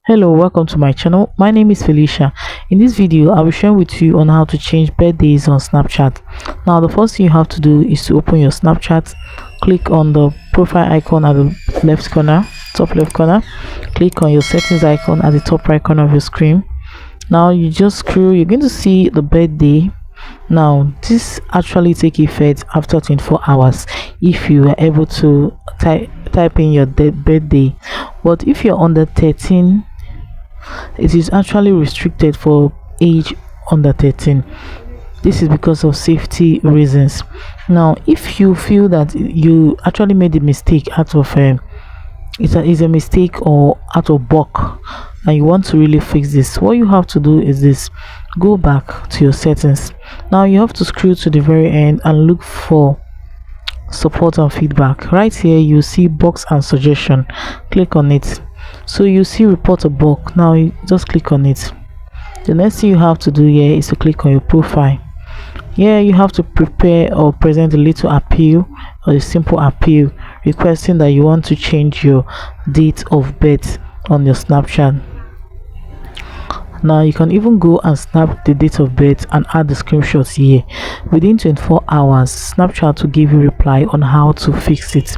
Hello, welcome to my channel. My name is Felicia. In this video I will share with you on how to change birthdays on Snapchat. Now the first thing you have to do is to open your Snapchat, click on the profile icon at the left corner, top left corner, click on your settings icon at the top right corner of your screen. Now you just scroll, you're going to see the birthday. Now this actually take effect after 24 hours if you are able to type in your birthday, but if you're under 13, it is actually restricted for age under 13. This is because of safety reasons. Now if you feel that you actually made a mistake out of it's a mistake or out of buck, and you want to really fix this, what you have to do is this: go back to your settings. Now you have to scroll to the very end and look for support and feedback. Right here you see box and suggestion, click on it. So you see report a bug. Now you just click on it. The next thing you have to do here is to click on your profile. Here you have to prepare or present a little appeal or a simple appeal requesting that you want to change your date of birth on your Snapchat. Now you can even go and snap the date of birth and add the screenshots here. Within 24 hours Snapchat will give you reply on how to fix it,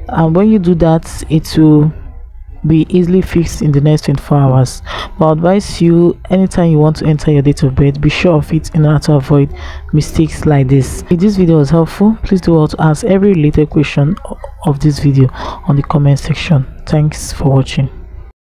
and when you do that it will be easily fixed in the next 24 hours. But I advise you, anytime you want to enter your date of birth, be sure of it in order to avoid mistakes like this. If this video was helpful, please do well to ask every related question of this video on the comment section. Thanks for watching.